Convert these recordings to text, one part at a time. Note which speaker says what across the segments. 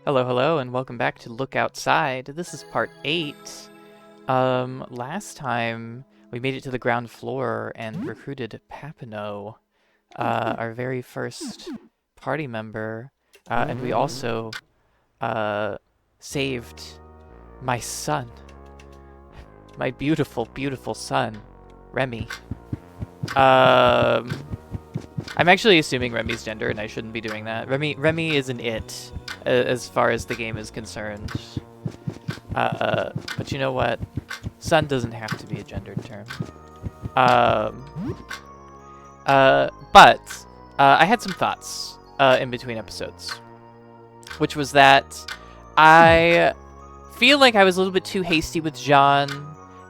Speaker 1: Hello, hello, and welcome back to Look Outside. This is part 8. Last time we made it to the ground floor and recruited Papino, our very first party member, and we also, saved my son. My beautiful, beautiful son, Remy. I'm actually assuming Remy's gender, and I shouldn't be doing that. Remy is an it, as far as the game is concerned. But you know what? Son doesn't have to be a gendered term. But I had some thoughts in between episodes, which was that I feel like I was a little bit too hasty with Jean,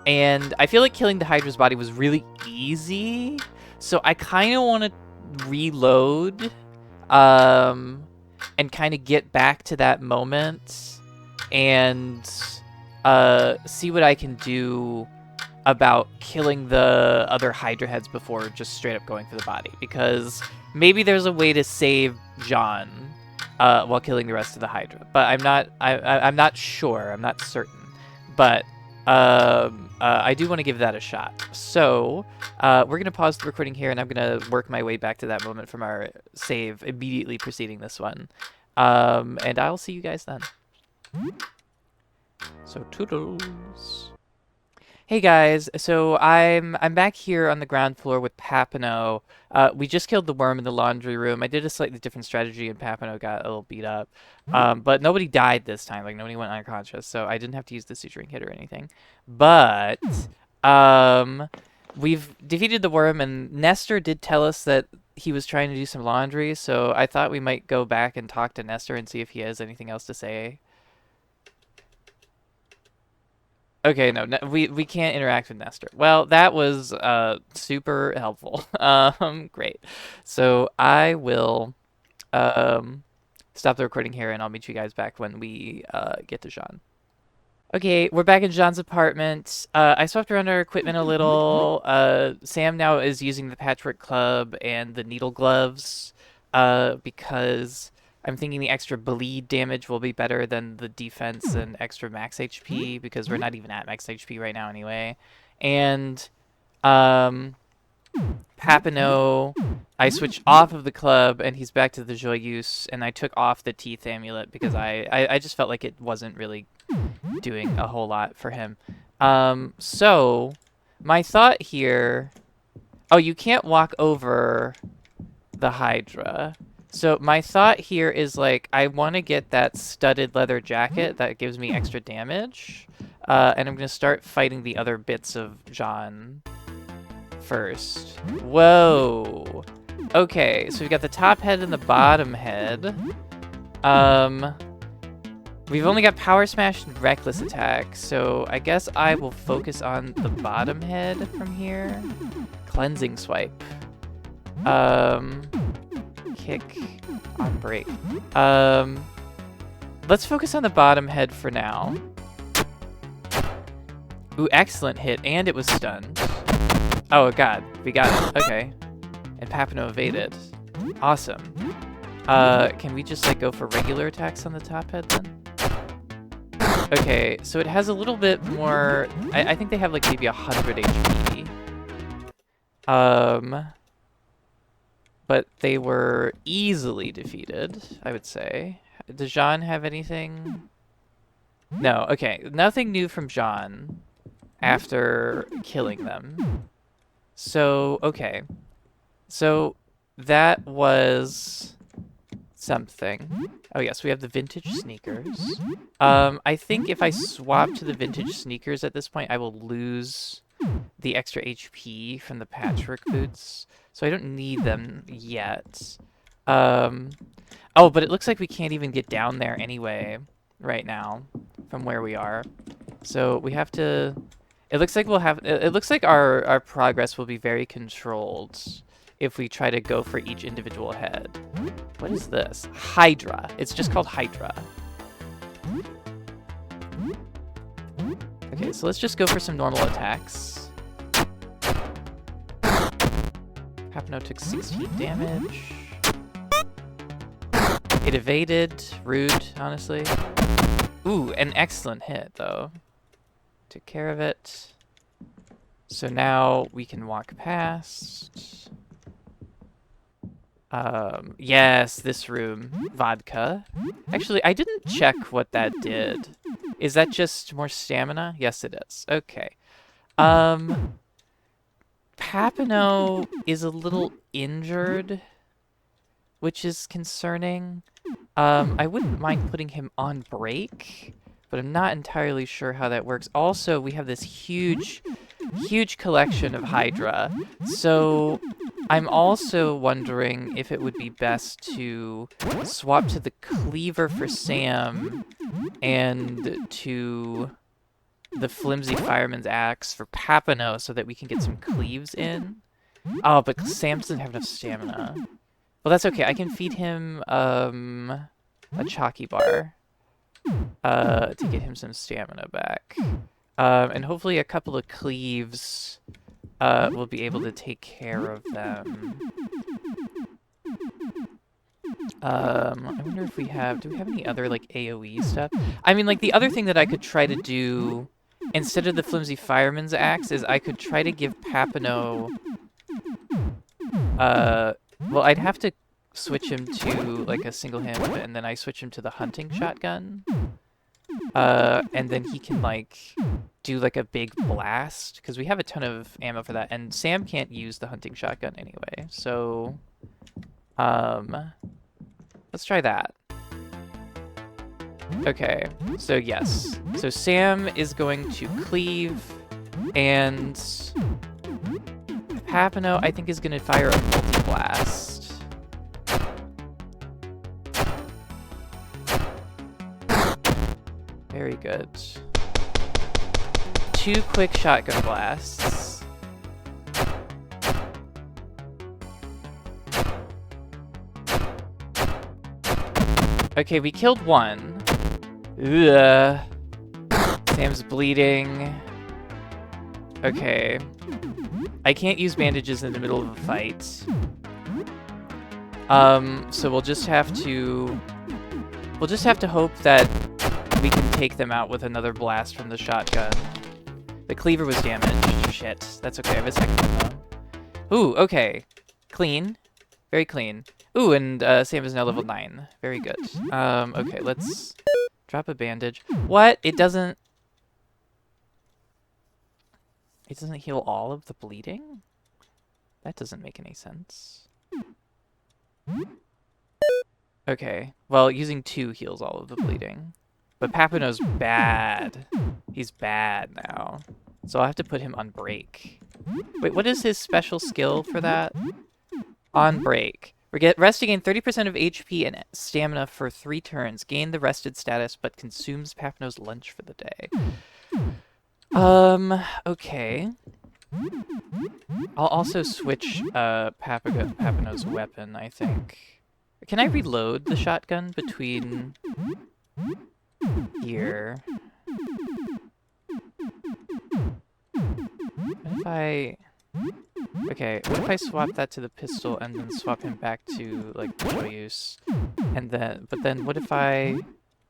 Speaker 1: and I feel like killing the Hydra's body was really easy, so I kind of want to reload and kind of get back to that moment and see what I can do about killing the other Hydra heads before just straight up going for the body, because maybe there's a way to save John while killing the rest of the Hydra, but I'm not sure, I'm not certain, but I do want to give that a shot. So we're going to pause the recording here, and I'm going to work my way back to that moment from our save immediately preceding this one. And I'll see you guys then. So toodles. Hey guys, so I'm back here on the ground floor with Papino. We just killed the worm in the laundry room. I did a slightly different strategy, and Papino got a little beat up. But nobody died this time. Like, nobody went unconscious, so I didn't have to use the suturing kit or anything. But we've defeated the worm, and Nestor did tell us that he was trying to do some laundry, so I thought we might go back and talk to Nestor and see if he has anything else to say. Okay, no, we can't interact with Nestor. Well, that was super helpful. Great. So I will stop the recording here, and I'll meet you guys back when we get to Jean. Okay, we're back in Jean's apartment. I swapped around our equipment a little. Sam now is using the Patchwork Club and the needle gloves because I'm thinking the extra bleed damage will be better than the defense and extra max HP, because we're not even at max HP right now anyway. And Papino, I switched off of the club, and he's back to the Joyeuse, and I took off the teeth amulet because I just felt like it wasn't really doing a whole lot for him. So my thought here... Oh, you can't walk over the Hydra. So my thought here is, like, I want to get that studded leather jacket that gives me extra damage, and I'm going to start fighting the other bits of John first. Whoa! Okay, so we've got the top head and the bottom head. We've only got Power Smash and Reckless Attack, so I guess I will focus on the bottom head from here. Cleansing Swipe. Kick on break. Let's focus on the bottom head for now. Ooh, excellent hit, and it was stunned. Oh god, we got it. Okay. And Papino evaded. Awesome. Can we just, like, go for regular attacks on the top head then? Okay, so it has a little bit more... I think they have, like, maybe 100 HP. But they were easily defeated, I would say. Does Jean have anything? No, okay. Nothing new from Jean after killing them. So, okay. So, that was something. Oh yes, we have the vintage sneakers. I think if I swap to the vintage sneakers at this point, I will lose the extra HP from the patchwork boots, so I don't need them yet. Oh, but it looks like we can't even get down there anyway right now from where we are. So we have to... It looks like we'll have... It looks like our progress will be very controlled if we try to go for each individual head. What is this? Hydra. It's just called Hydra. Okay, so let's just go for some normal attacks. Papino took 16 damage. It evaded. Rude, honestly. Ooh, an excellent hit, though. Took care of it. So now we can walk past. Yes, this room. Vodka. Actually, I didn't check what that did. Is that just more stamina? Yes, it is. Okay. Papineau is a little injured, which is concerning. I wouldn't mind putting him on break, but I'm not entirely sure how that works. Also, we have this huge collection of Hydra, so I'm also wondering if it would be best to swap to the cleaver for Sam and to the flimsy fireman's axe for Papineau so that we can get some cleaves in. Oh, but Sam doesn't have enough stamina. Well, that's okay. I can feed him a chalky bar to get him some stamina back. And hopefully a couple of cleaves will be able to take care of them. I wonder if do we have any other, like, AoE stuff? I mean, like, the other thing that I could try to do, instead of the flimsy fireman's axe, is I could try to give Papineau, well, I'd have to switch him to, like, a single hand, and then I switch him to the hunting shotgun. And then he can, like, do, like, a big blast, because we have a ton of ammo for that, and Sam can't use the hunting shotgun anyway, so, let's try that. Okay, so yes. So Sam is going to cleave, and Papineau, I think, is going to fire a multi-blast. Very good. 2 quick shotgun blasts. Okay, we killed one. Ugh. Sam's bleeding. Okay. I can't use bandages in the middle of a fight. So we'll just have to hope that we can take them out with another blast from the shotgun. The cleaver was damaged. Shit. That's okay. I have a second one, though. Ooh, okay. Clean. Very clean. Ooh, and Sam is now level 9. Very good. Okay, let's drop a bandage. What? It doesn't heal all of the bleeding? That doesn't make any sense. Okay. Well, using 2 heals all of the bleeding. But Papineau's bad. He's bad now. So I'll have to put him on break. Wait, what is his special skill for that? On break. Rest to gain 30% of HP and stamina for 3 turns. Gain the rested status, but consumes Papineau's lunch for the day. Okay. I'll also switch Papineau's weapon, I think. Can I reload the shotgun between here? What if I... Okay, what if I swap that to the pistol and then swap him back to, like, show use? And then, but then what if I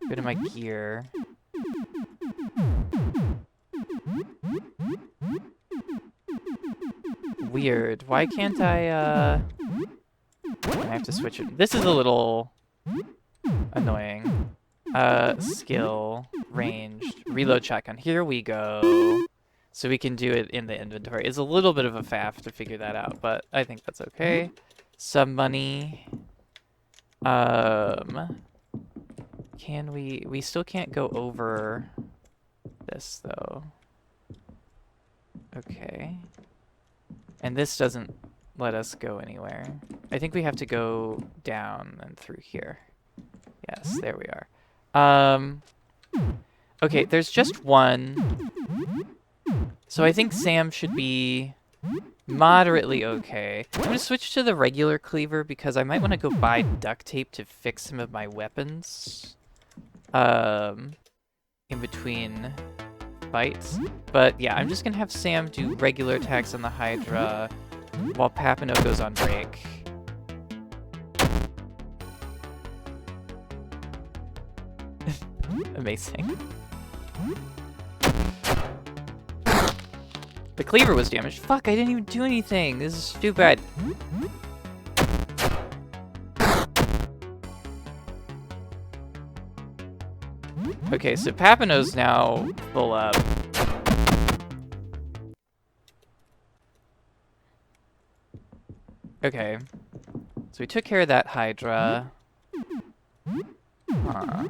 Speaker 1: go to my gear? Weird. Why can't I have to switch it. This is a little annoying. Skill, ranged, reload shotgun. Here we go. So we can do it in the inventory. It's a little bit of a faff to figure that out, but I think that's okay. Some money. Can we still can't go over this though. Okay. And this doesn't let us go anywhere. I think we have to go down and through here. Yes, there we are. Okay, there's just one. So I think Sam should be moderately okay. I'm gonna switch to the regular cleaver because I might want to go buy duct tape to fix some of my weapons. In between fights. But yeah, I'm just gonna have Sam do regular attacks on the Hydra while Papineau goes on break. Amazing. The cleaver was damaged. Fuck, I didn't even do anything. This is stupid. Okay, so Papano's now full up. Okay. So we took care of that Hydra. Huh.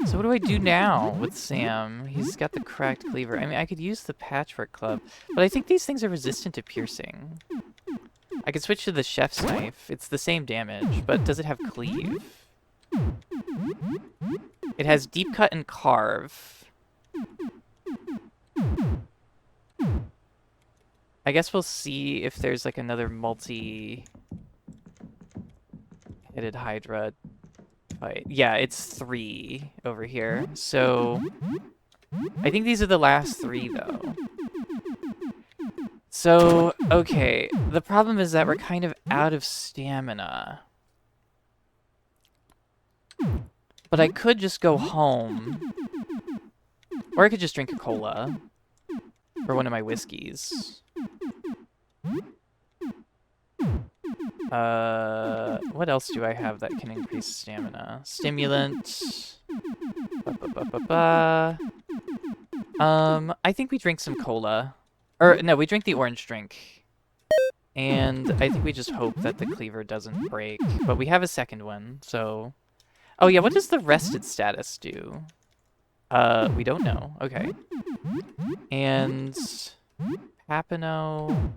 Speaker 1: So what do I do now with Sam? He's got the cracked cleaver. I mean, I could use the patchwork club, but I think these things are resistant to piercing. I could switch to the chef's knife. It's the same damage, but does it have cleave? It has deep cut and carve. I guess we'll see if there's like another multi-headed Hydra fight. Yeah, it's 3 over here. So I think these are the last 3 though. So, okay, the problem is that we're kind of out of stamina. But I could just go home. Or I could just drink a cola. Or one of my whiskeys. What else do I have that can increase stamina? Stimulant. I think we drink some cola. Or, no, we drink the orange drink. And I think we just hope that the cleaver doesn't break. But we have a second one, so... Oh yeah, what does the rested status do? We don't know. Okay. And... Papano...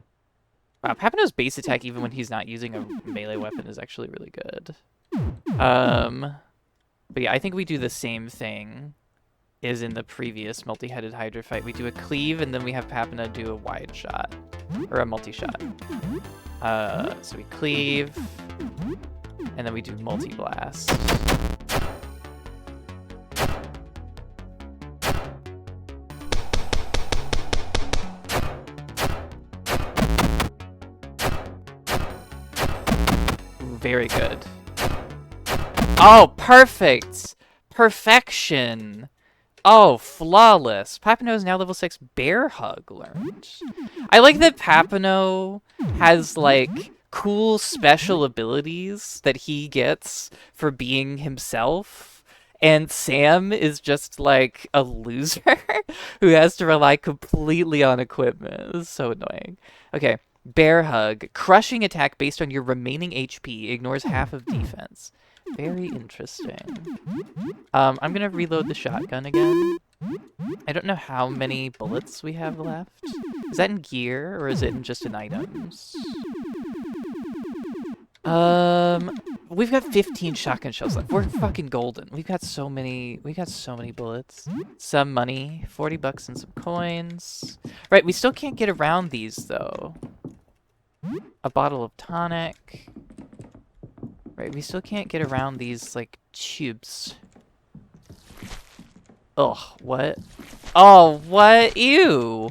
Speaker 1: Wow, Papano's base attack, even when he's not using a melee weapon, is actually really good. But yeah, I think we do the same thing as in the previous multi-headed Hydra fight. We do a cleave, and then we have Papano do a wide shot. Or a multi-shot. So we cleave, and then we do multi-blast. Very good. Oh, perfect! Perfection! Oh, flawless. Papano is now level 6 Bear Hug learned. I like that Papano has, like, cool special abilities that he gets for being himself. And Sam is just, like, a loser who has to rely completely on equipment. This is so annoying. Okay. Bear Hug. Crushing attack based on your remaining HP. Ignores half of defense. Very interesting. I'm gonna reload the shotgun again. I don't know how many bullets we have left. Is that in gear, or is it just in items? We've got 15 shotgun shells left. We're fucking golden. We got so many bullets. Some money, 40 bucks and some coins. Right, we still can't get around these, though. A bottle of tonic. Right, we still can't get around these, like, tubes. Ugh, what? Oh, what? Ew!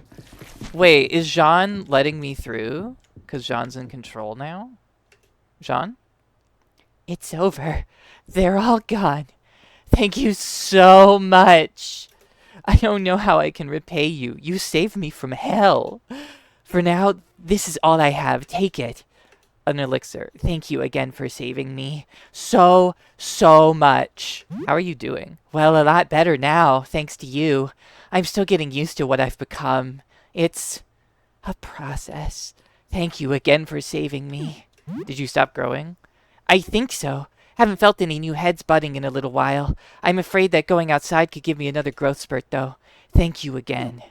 Speaker 1: Wait, is Jean letting me through? Because Jean's in control now? Jean? It's over. They're all gone. Thank you so much. I don't know how I can repay you. You saved me from hell. For now, this is all I have. Take it. An elixir. Thank you again for saving me. So much. How are you doing? Well, a lot better now, thanks to you. I'm still getting used to what I've become. It's a process. Thank you again for saving me. Did you stop growing? I think so. Haven't felt any new heads budding in a little while. I'm afraid that going outside could give me another growth spurt, though. Thank you again.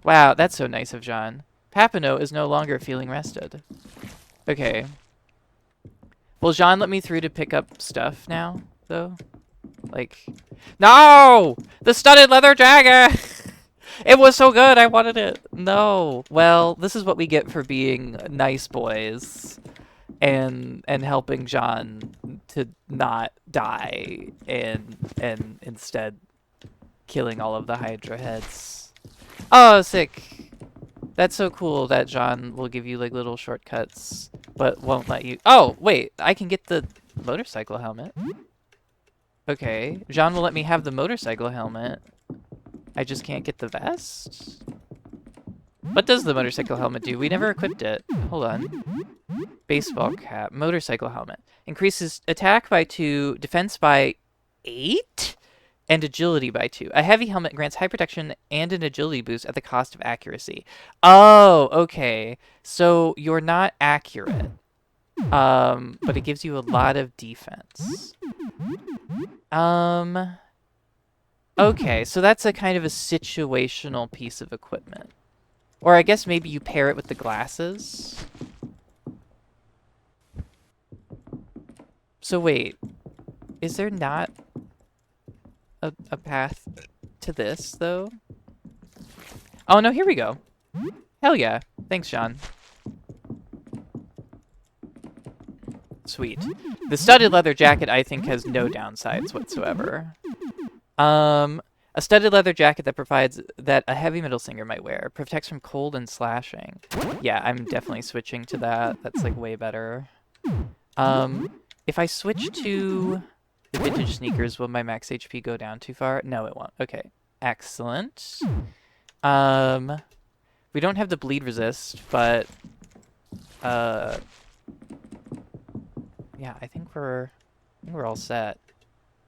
Speaker 1: Wow, that's so nice of John. Papano is no longer feeling rested. Okay. Will Jean let me through to pick up stuff now, though? Like... No! The studded leather dagger! It was so good, I wanted it! No. Well, this is what we get for being nice boys. And helping John to not die. And instead killing all of the Hydra heads. Oh, sick. That's so cool that John will give you, like, little shortcuts, but won't let you... Oh, wait, I can get the motorcycle helmet. Okay. Jean will let me have the motorcycle helmet. I just can't get the vest? What does the motorcycle helmet do? We never equipped it. Hold on. Baseball cap. Motorcycle helmet. Increases attack by 2, defense by 8, and agility by 2. A heavy helmet grants high protection and an agility boost at the cost of accuracy. Oh, okay. So you're not accurate. But it gives you a lot of defense. Okay, so that's a kind of a situational piece of equipment. Or I guess maybe you pair it with the glasses. So wait, is there not a path to this, though? Oh, no, here we go. Hell yeah. Thanks, Sean. Sweet. The studded leather jacket, I think, has no downsides whatsoever. A studded leather jacket that provides that a heavy metal singer might wear. Protects from cold and slashing. Yeah, I'm definitely switching to that. That's, like, way better. If I switch to the vintage sneakers, will my max HP go down too far? No, it won't. Okay. Excellent. We don't have the bleed resist, but... yeah, I think we're all set.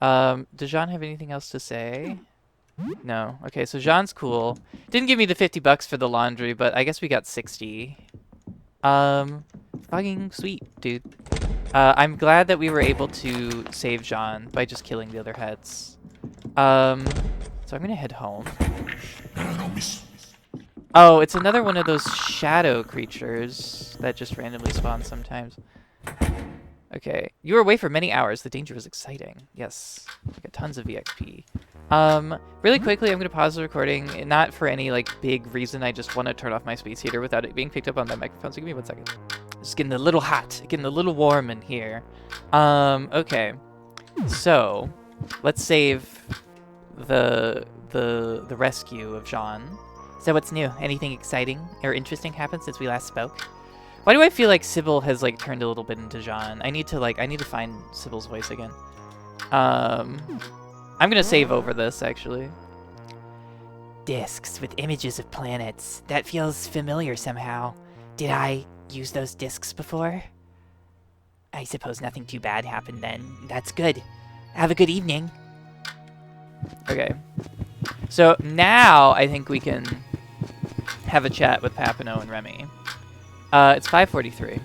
Speaker 1: Does Jean have anything else to say? No. Okay, so Jean's cool. Didn't give me the $50 for the laundry, but I guess we got 60. Fucking sweet, dude. I'm glad that we were able to save Jean by just killing the other heads. So I'm gonna head home. Oh, it's another one of those shadow creatures that just randomly spawn sometimes. Okay. You were away for many hours. The danger was exciting. Yes. I got tons of EXP. Really quickly, I'm going to pause the recording. Not for any, like, big reason. I just want to turn off my space heater without it being picked up on that microphone. So give me 1 second. It's getting a little hot. Getting a little warm in here. Okay. So, let's save the rescue of Jean. So what's new? Anything exciting or interesting happened since we last spoke? Why do I feel like Sybil has, like, turned a little bit into Jean? I need to find Sybil's voice again. I'm gonna save over this, actually. Discs with images of planets. That feels familiar somehow. Did I use those discs before? I suppose nothing too bad happened then. That's good. Have a good evening. Okay. So now I think we can have a chat with Papineau and Remy. It's 5:43.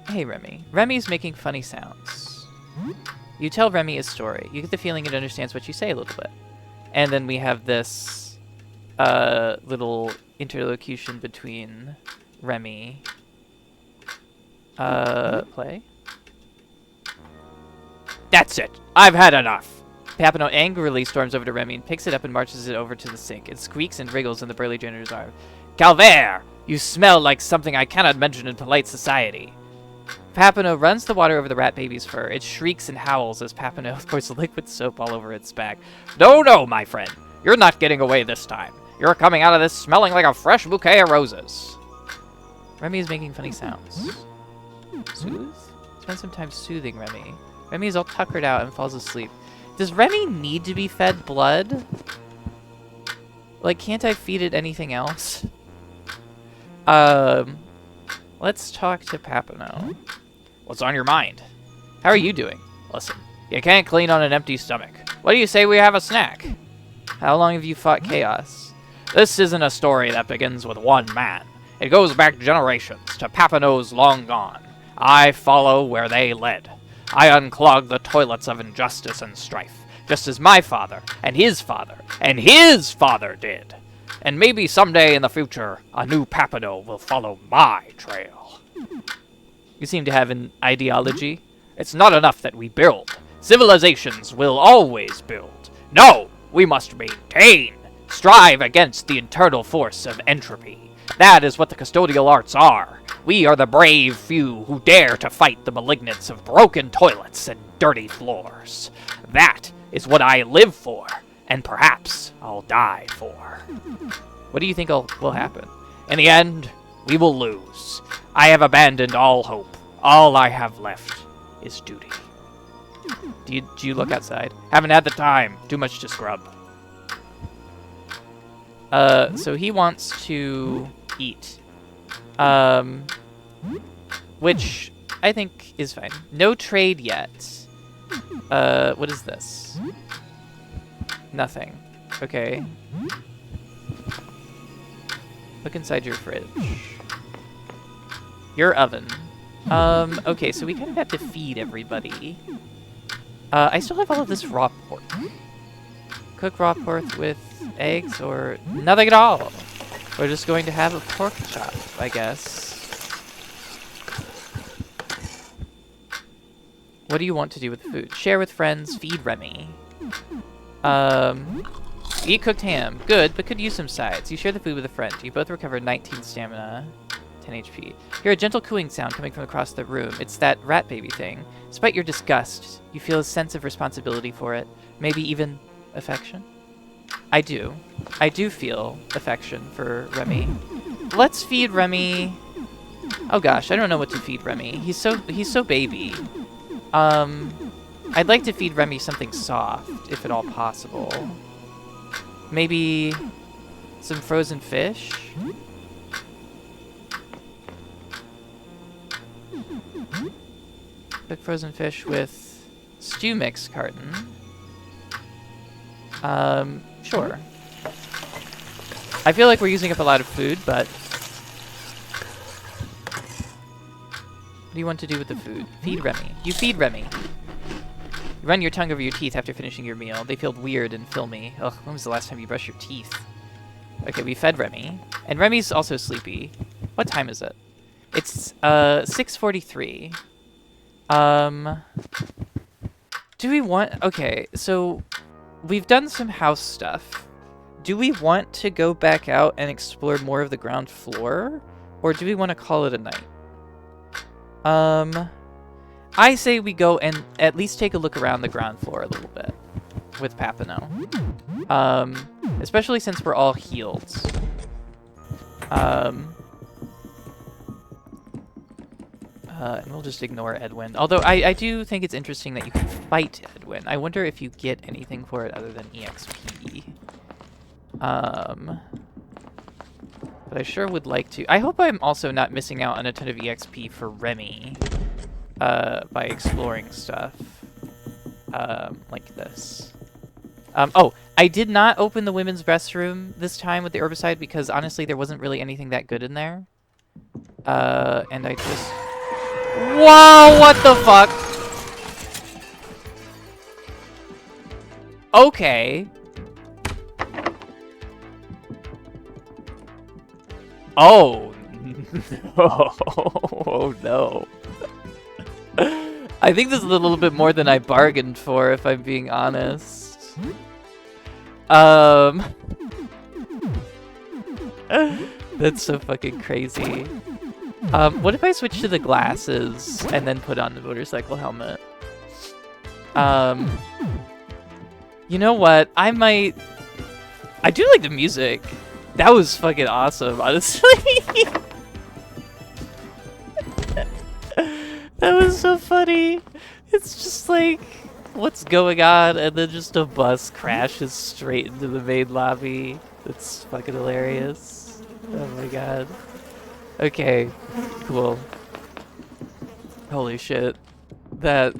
Speaker 1: Hey, Remy. Remy's making funny sounds. You tell Remy his story. You get the feeling it understands what you say a little bit. And then we have this little interlocution between Remy. Play? That's it! I've had enough! Papineau angrily storms over to Remy and picks it up and marches it over to the sink. It squeaks and wriggles in the burly janitor's arm. Calvaire! You smell like something I cannot mention in polite society. Papineau runs the water over the rat baby's fur. It shrieks and howls as Papineau pours liquid soap all over its back. No, no, my friend. You're not getting away this time. You're coming out of this smelling like a fresh bouquet of roses. Remy is making funny sounds. Soothe? Spend some time soothing Remy. Remy is all tuckered out and falls asleep. Does Remy need to be fed blood? Like, can't I feed it anything else? Let's talk to Papineau. What's on your mind? How are you doing? Listen, you can't clean on an empty stomach. What do you say we have a snack? How long have you fought chaos? This isn't a story that begins with one man. It goes back generations to Papineaus long gone. I follow where they led. I unclog the toilets of injustice and strife, just as my father, and his father, and his father did. And maybe someday in the future, a new Papineau will follow my trail. You seem to have an ideology. It's not enough that we build. Civilizations will always build. No, we must maintain. Strive against the internal force of entropy. That is what the custodial arts are. We are the brave few who dare to fight the malignance of broken toilets and dirty floors. That is what I live for, and perhaps I'll die for. What do you think will happen? In the end, we will lose. I have abandoned all hope. All I have left is duty. Do you look outside? Haven't had the time. Too much to scrub. So he wants to eat. Which I think is fine. No trade yet. What is this? Nothing. Okay. Look inside your fridge. Your oven. Okay, so we kind of have to feed everybody. I still have all of this raw pork. Cook raw pork with eggs or nothing at all. We're just going to have a pork chop, I guess. What do you want to do with the food? Share with friends, feed Remy. Eat cooked ham. Good, but could use some sides. You share the food with a friend. You both recover 19 stamina, 10 HP. Hear a gentle cooing sound coming from across the room. It's that rat baby thing. Despite your disgust, you feel a sense of responsibility for it. Maybe even affection? I do. I do feel affection for Remy. Let's feed Remy. Oh gosh, I don't know what to feed Remy. He's so baby. I'd like to feed Remy something soft, if at all possible. Maybe some frozen fish? Cook frozen fish with stew mix carton. Sure. I feel like we're using up a lot of food, but... What do you want to do with the food? Feed Remy. You feed Remy. You run your tongue over your teeth after finishing your meal. They feel weird and filmy. Ugh, when was the last time you brushed your teeth? Okay, we fed Remy. And Remy's also sleepy. What time is it? It's, 6:43. Do we want... Okay, so... We've done some house stuff. Do we want to go back out and explore more of the ground floor? Or do we want to call it a night? I say we go and at least take a look around the ground floor a little bit with Papano. Especially since we're all healed. And we'll just ignore Edwin. Although I do think it's interesting that you can fight Edwin. I wonder if you get anything for it other than EXP. But I sure would like to. I hope I'm also not missing out on a ton of EXP for Remy. By exploring stuff. Like this. Oh, I did not open the women's restroom this time with the herbicide because honestly there wasn't really anything that good in there. And I just... Whoa, what the fuck? Okay. Oh. Oh no. I think this is a little bit more than I bargained for, if I'm being honest. That's so fucking crazy. What if I switch to the glasses and then put on the motorcycle helmet? You know what? I do like the music. That was fucking awesome, honestly. That was so funny. It's just like, what's going on? And then just a bus crashes straight into the main lobby. That's fucking hilarious. Oh my god. Okay, cool. Holy shit. That...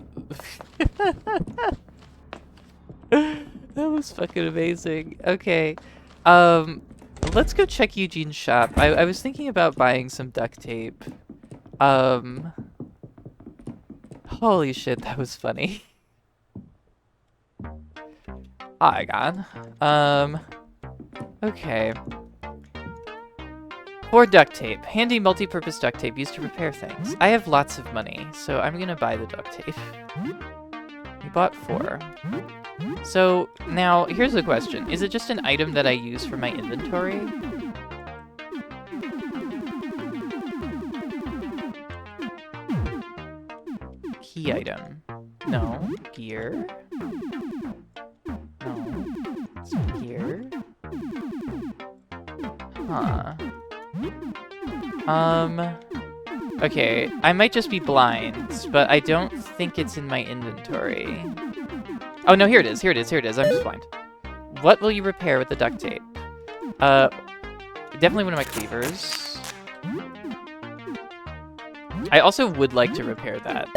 Speaker 1: that was fucking amazing. Okay. Let's go check Eugene's shop. I was thinking about buying some duct tape. Holy shit, that was funny. Hi, God. Okay. For duct tape. Handy multi-purpose duct tape used to repair things. I have lots of money, so I'm gonna buy the duct tape. We bought 4. So, now, here's the question. Is it just an item that I use for my inventory? Key item. No. Gear. No. It's gear. Huh. Okay, I might just be blind, but I don't think it's in my inventory. Oh, no, here it is, here it is, here it is. I'm just blind. What will you repair with the duct tape? Definitely one of my cleavers. I also would like to repair that,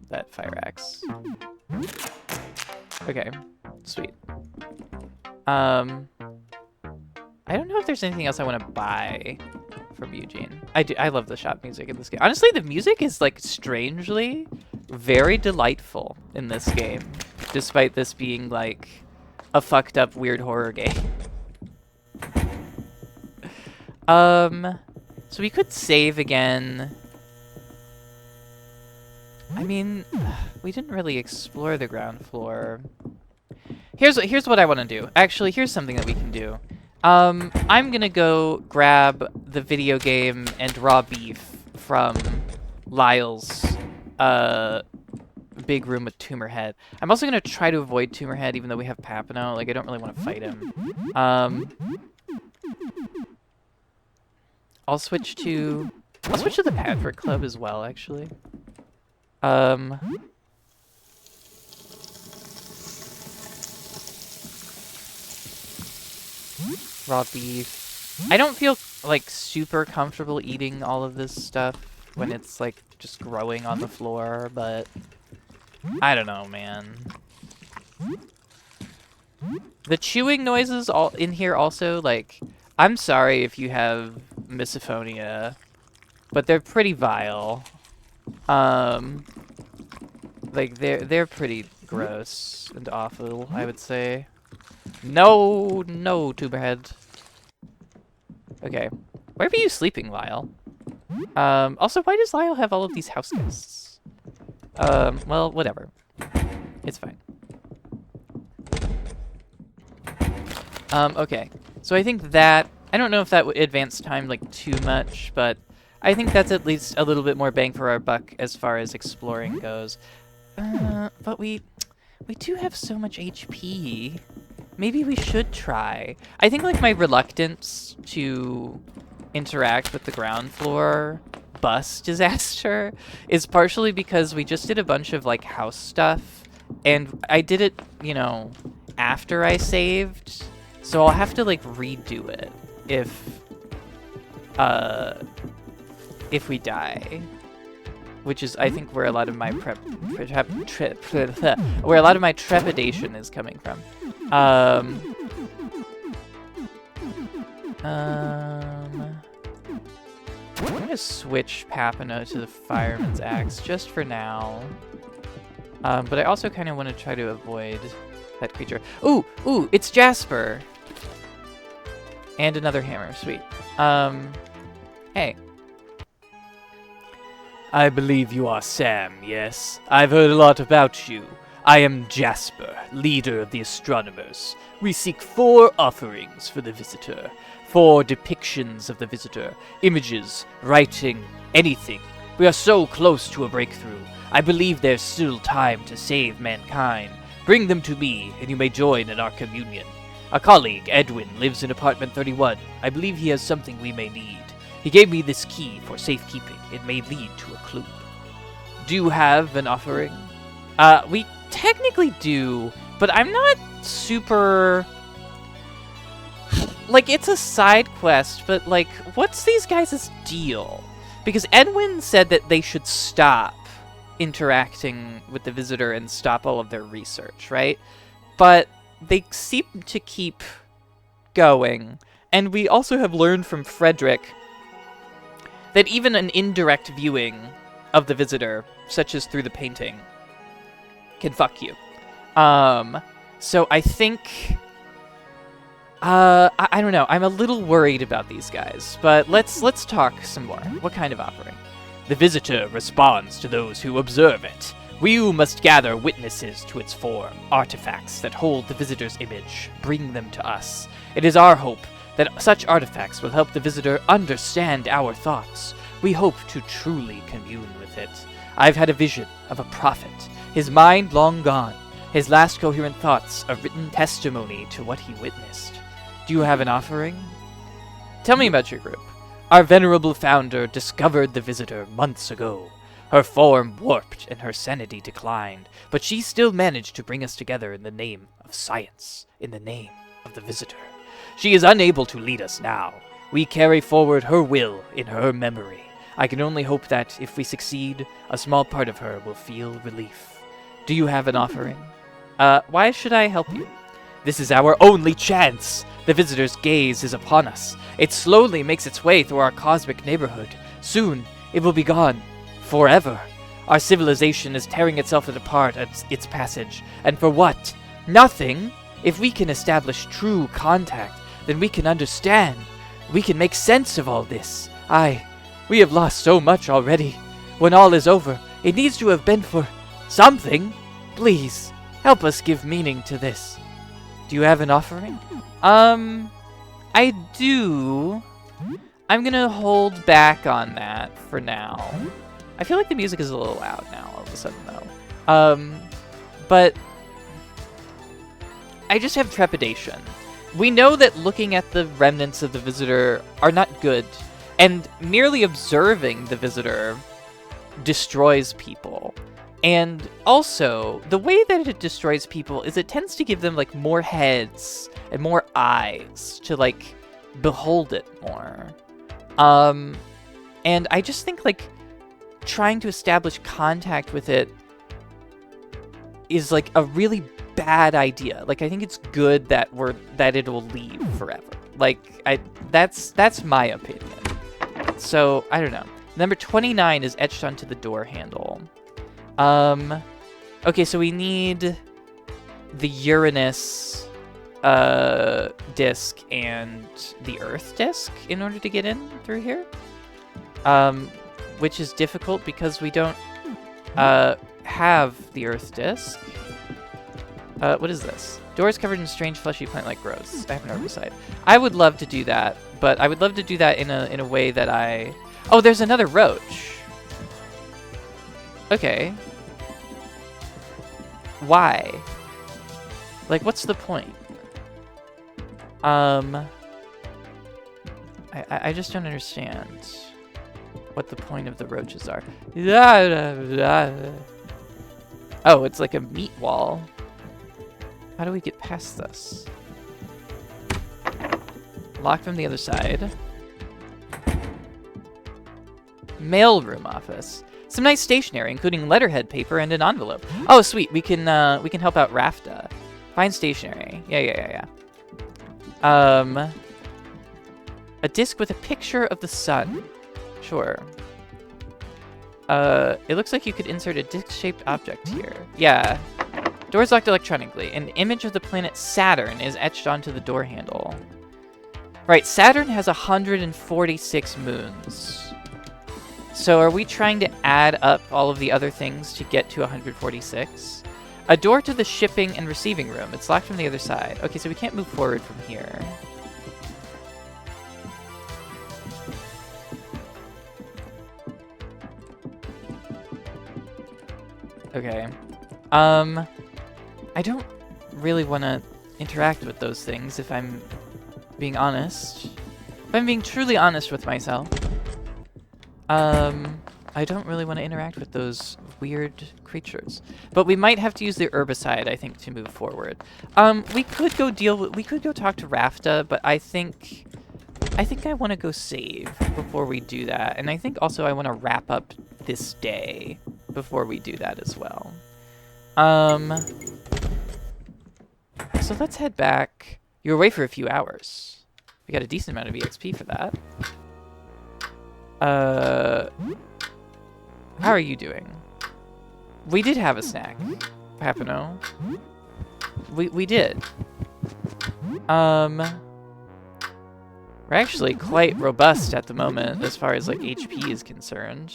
Speaker 1: that fire axe. Okay, sweet. I don't know if there's anything else I want to buy from Eugene. I love the shop music in this game. Honestly, the music is, like, strangely very delightful in this game, despite this being, like, a fucked up weird horror game. So we could save again. I mean, we didn't really explore the ground floor. Here's what I want to do. Actually, here's something that we can do. I'm gonna go grab the video game and raw beef from Lyle's big room with Tumor Head. I'm also gonna try to avoid Tumor Head, even though we have Papino. Like, I don't really want to fight him. I'll switch to the Padford Club as well, actually. Raw beef. I don't feel, like, super comfortable eating all of this stuff when it's, like, just growing on the floor, but I don't know, man. The chewing noises all in here also, like, I'm sorry if you have misophonia, but they're pretty vile. Like, they're pretty gross and awful, I would say. No, Tuberhead. Okay. Where were you sleeping, Lyle? Also, why does Lyle have all of these house guests? Well, whatever. It's fine. Okay. So I think that... I don't know if that would advance time, like, too much, but I think that's at least a little bit more bang for our buck as far as exploring goes. But we do have so much HP. Maybe we should try. I think, like, my reluctance to interact with the ground floor bus disaster is partially because we just did a bunch of, like, house stuff, and I did it, you know, after I saved, so I'll have to, like, redo it if we die. Which is, I think, where a lot of my where a lot of my trepidation is coming from. I'm gonna switch Papino to the Fireman's Axe just for now. But I also kind of want to try to avoid that creature. Ooh, it's Jasper! And another hammer, sweet. Hey.
Speaker 2: I believe you are Sam, yes? I've heard a lot about you. I am Jasper, leader of the astronomers. We seek 4 offerings for the visitor. 4 depictions of the visitor. Images, writing, anything. We are so close to a breakthrough. I believe there's still time to save mankind. Bring them to me, and you may join in our communion. A colleague, Edwin, lives in apartment 31. I believe he has something we may need. He gave me this key for safekeeping. It may lead to a clue. Do you have an offering?
Speaker 1: We technically do, but I'm not super... Like, it's a side quest, but, like, what's these guys' deal? Because Edwin said that they should stop interacting with the visitor and stop all of their research, right? But they seem to keep going. And we also have learned from Frederick that even an indirect viewing of the visitor, such as through the painting, can fuck you. So I think... I don't know. I'm a little worried about these guys, but let's talk some more. What kind of offering?
Speaker 2: The visitor responds to those who observe it. We must gather witnesses to its form, artifacts that hold the visitor's image. Bring them to us. It is our hope that such artifacts will help the visitor understand our thoughts. We hope to truly commune with it. I've had a vision of a prophet, his mind long gone, his last coherent thoughts a written testimony to what he witnessed. Do you have an offering?
Speaker 1: Tell me about your group.
Speaker 2: Our venerable founder discovered the visitor months ago. Her form warped and her sanity declined, but she still managed to bring us together in the name of science, in the name of the visitor. She is unable to lead us now. We carry forward her will in her memory. I can only hope that, if we succeed, a small part of her will feel relief. Do you have an offering?
Speaker 1: Why should I help you?
Speaker 2: This is our only chance. The visitor's gaze is upon us. It slowly makes its way through our cosmic neighborhood. Soon, it will be gone. Forever. Our civilization is tearing itself apart at its passage. And for what? Nothing. If we can establish true contact, then we can understand. We can make sense of all this. We have lost so much already. When all is over, it needs to have been for something. Please, help us give meaning to this. Do you have an offering?
Speaker 1: I do. I'm gonna hold back on that for now. I feel like the music is a little loud now all of a sudden though. But I just have trepidation. We know that looking at the remnants of the visitor are not good, and merely observing the visitor destroys people. And also, the way that it destroys people is it tends to give them, like, more heads and more eyes to, like, behold it more. And I just think, like, trying to establish contact with it is, like, a really bad idea. Like, I think it's good that it will leave forever. Like, that's my opinion. So, I don't know. Number 29 is etched onto the door handle. Okay, so we need the Uranus disc and the Earth disc in order to get in through here. Which is difficult because we don't have the Earth disc. What is this? Doors covered in strange fleshy plant-like growths. I have an herbicide. I would love to do that, but I would love to do that in a way that I... Oh, there's another roach. Okay. Why? Like, what's the point? I just don't understand what the point of the roaches are. Oh, it's like a meat wall. How do we get past this? Lock from the other side. Mailroom office. Some nice stationery, including letterhead paper and an envelope. Oh, sweet. We can help out Rafta. Find stationery. Yeah. A disc with a picture of the sun. Sure. It looks like you could insert a disc-shaped object here. Yeah. Door's locked electronically. An image of the planet Saturn is etched onto the door handle. Right, Saturn has 146 moons. So are we trying to add up all of the other things to get to 146? A door to the shipping and receiving room. It's locked from the other side. Okay, so we can't move forward from here. Okay. I don't really want to interact with those things if I'm being honest. If I'm being truly honest with myself. I don't really want to interact with those weird creatures. But we might have to use the herbicide, I think, to move forward. We could go talk to Rafta, but I think I want to go save before we do that. And I think also I want to wrap up this day before we do that as well. So let's head back. You're away for a few hours. We got a decent amount of EXP for that. How are you doing? We did have a snack, Papano. We did. We're actually quite robust at the moment as far as like HP is concerned.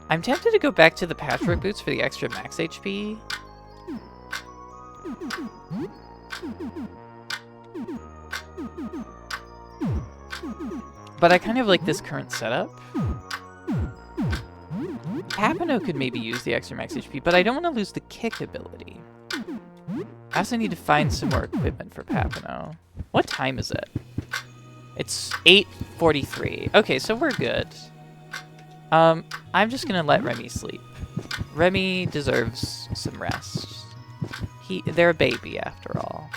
Speaker 1: I'm tempted to go back to the patchwork boots for the extra max HP. But I kind of like this current setup. Papano could maybe use the extra max HP, but I don't want to lose the kick ability. I also need to find some more equipment for Papano. What time is it? It's 8:43. Okay, so we're good. I'm just gonna let Remy sleep. Remy deserves some rest. They're a baby after all.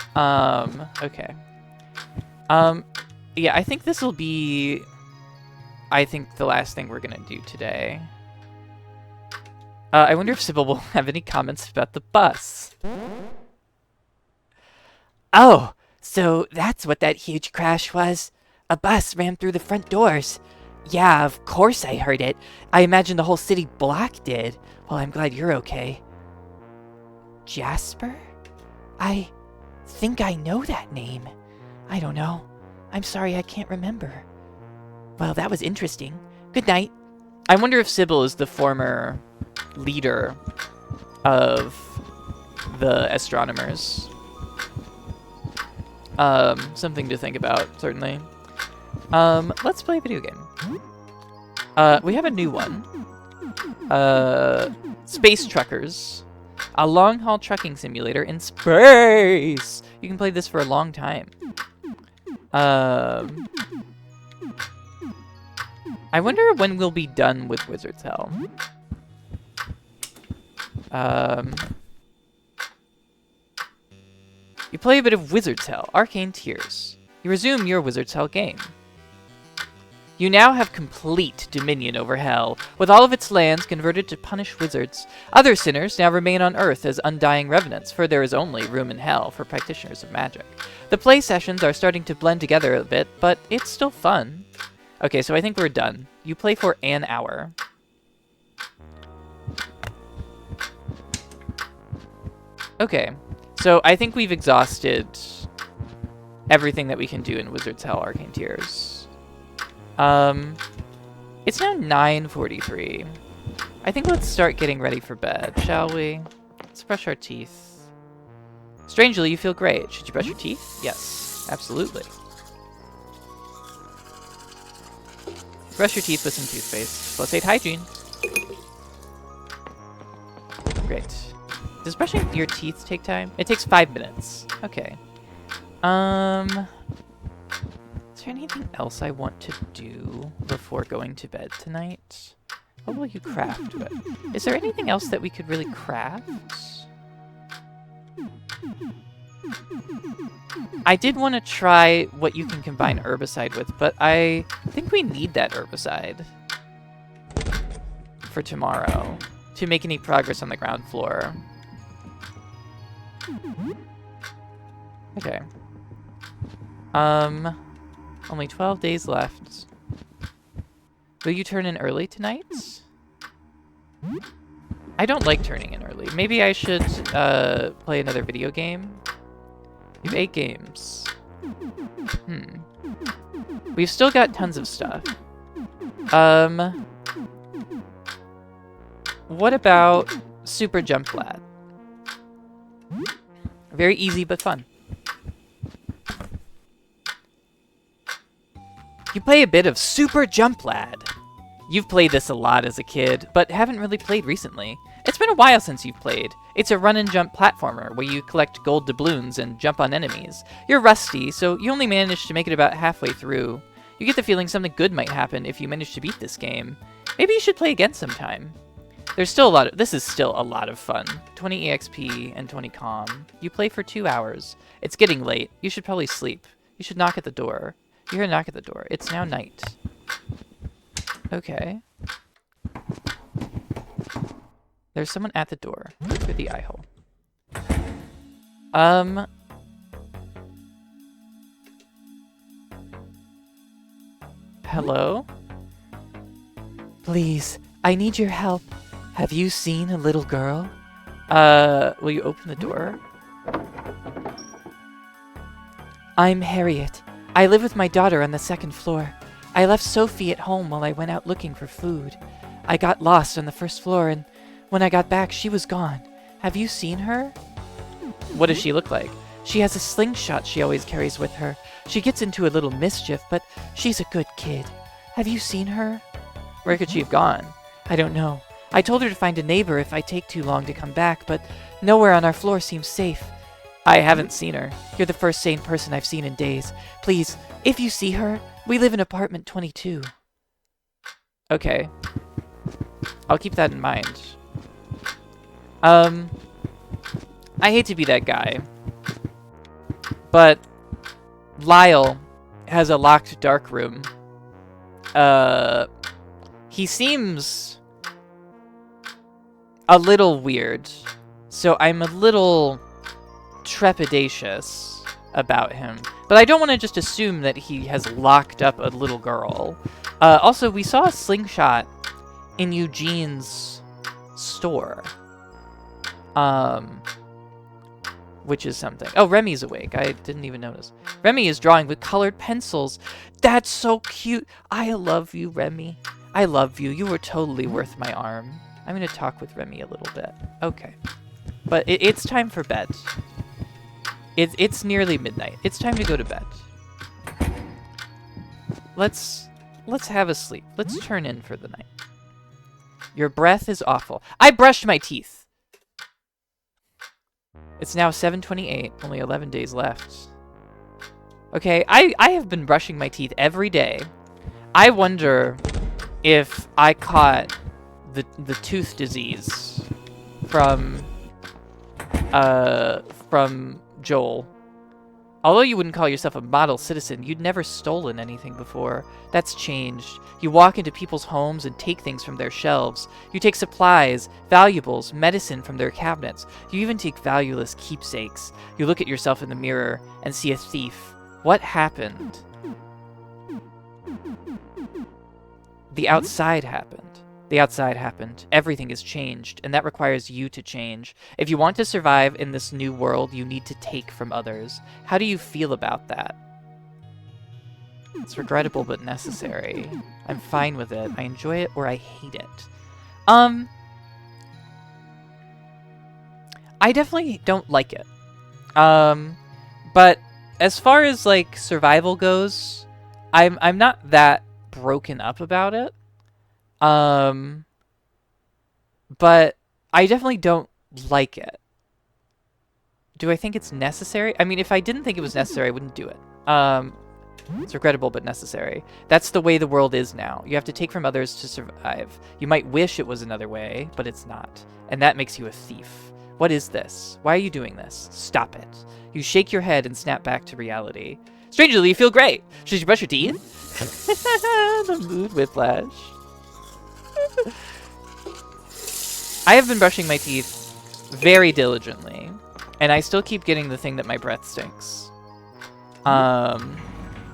Speaker 1: Okay. Yeah, I think this will be, the last thing we're gonna do today. I wonder if Sybil will have any comments about the bus.
Speaker 3: Oh, so that's what that huge crash was. A bus ran through the front doors. Yeah, of course I heard it. I imagine the whole city block did. Well, I'm glad you're okay. Jasper? I think I know that name. I don't know. I'm sorry, I can't remember. Well, that was interesting. Good night.
Speaker 1: I wonder if Sybil is the former leader of the astronomers. Something to think about, certainly. Let's play a video game. We have a new one. Space Truckers. A long-haul trucking simulator in space! You can play this for a long time. I wonder when we'll be done with Wizard's Hell. You play a bit of Wizard's Hell, Arcane Tears. You resume your Wizard's Hell game. You now have complete dominion over Hell, with all of its lands converted to punish wizards. Other sinners now remain on Earth as undying revenants, for there is only room in Hell for practitioners of magic. The play sessions are starting to blend together a bit, but it's still fun. Okay, so I think we're done. You play for an hour. Okay, so I think we've exhausted everything that we can do in Wizard's Hell Arcane Tears. It's now 9:43. I think let's start getting ready for bed, shall we? Let's brush our teeth. Strangely, you feel great. Should you brush your teeth? Yes, absolutely. Brush your teeth with some toothpaste. Plus 8 hygiene. Great. Does brushing your teeth take time? It takes 5 minutes. Okay. Is there anything else I want to do before going to bed tonight? What will you craft with? Is there anything else that we could really craft? I did want to try what you can combine herbicide with, but I think we need that herbicide for tomorrow to make any progress on the ground floor. Okay. Only 12 days left. Will you turn in early tonight? I don't like turning in early. Maybe I should play another video game. We have 8 games. We've still got tons of stuff. What about Super Jump Lad? Very easy but fun. You play a bit of Super Jump Lad. You've played this a lot as a kid, but haven't really played recently. It's been a while since you've played. It's a run-and-jump platformer where you collect gold doubloons and jump on enemies. You're rusty, so you only managed to make it about halfway through. You get the feeling something good might happen if you manage to beat this game. Maybe you should play again sometime. There's still a lot of— this is still a lot of fun. 20 EXP and 20 comm. You play for 2 hours. It's getting late. You should probably sleep. You should knock at the door. You hear a knock at the door. It's now night. Okay. There's someone at the door. Through the eye hole. Hello?
Speaker 3: Please, I need your help. Have you seen a little girl?
Speaker 1: Will you open the door?
Speaker 3: I'm Harriet. I live with my daughter on the 2nd floor. I left Sophie at home while I went out looking for food. I got lost on the 1st floor, and when I got back, she was gone. Have you seen her?
Speaker 1: What does she look like?
Speaker 3: She has a slingshot she always carries with her. She gets into a little mischief, but she's a good kid. Have you seen her?
Speaker 1: Where could she have gone?
Speaker 3: I don't know. I told her to find a neighbor if I take too long to come back, but nowhere on our floor seems safe.
Speaker 1: I haven't seen her.
Speaker 3: You're the first sane person I've seen in days. Please, if you see her, We live in apartment 22.
Speaker 1: Okay. I'll keep that in mind. I hate to be that guy, but Lyle has a locked dark room. He seems a little weird, so I'm a little trepidatious about him. But I don't want to just assume that he has locked up a little girl. Also, we saw a slingshot in Eugene's store. Which is something. Oh, Remy's awake. I didn't even notice. Remy is drawing with colored pencils. That's so cute. I love you, Remy. I love you. You were totally worth my arm. I'm going to talk with Remy a little bit. Okay. But it's time for bed. It's nearly midnight. It's time to go to bed. Let's have a sleep. Let's turn in for the night. Your breath is awful. I brushed my teeth. It's now 7:28, only 11 days left. Okay, I have been brushing my teeth every day. I wonder if I caught the tooth disease from Joel. Although you wouldn't call yourself a model citizen, you'd never stolen anything before. That's changed. You walk into people's homes and take things from their shelves. You take supplies, valuables, medicine from their cabinets. You even take valueless keepsakes. You look at yourself in the mirror and see a thief. What happened? The outside happened. The outside happened. Everything has changed, and that requires you to change. If you want to survive in this new world, you need to take from others. How do you feel about that? It's regrettable but necessary. I'm fine with it. I enjoy it or I hate it. I definitely don't like it. But as far as like survival goes, I'm not that broken up about it. But I definitely don't like it. Do I think it's necessary? I mean, if I didn't think it was necessary, I wouldn't do it. It's regrettable but necessary. That's the way the world is now. You have to take from others to survive. You might wish it was another way, but it's not. And that makes you a thief. What is this? Why are you doing this? Stop it. You shake your head and snap back to reality. Strangely, you feel great. Should you brush your teeth? The mood whiplash. I have been brushing my teeth very diligently, and I still keep getting the thing that my breath stinks.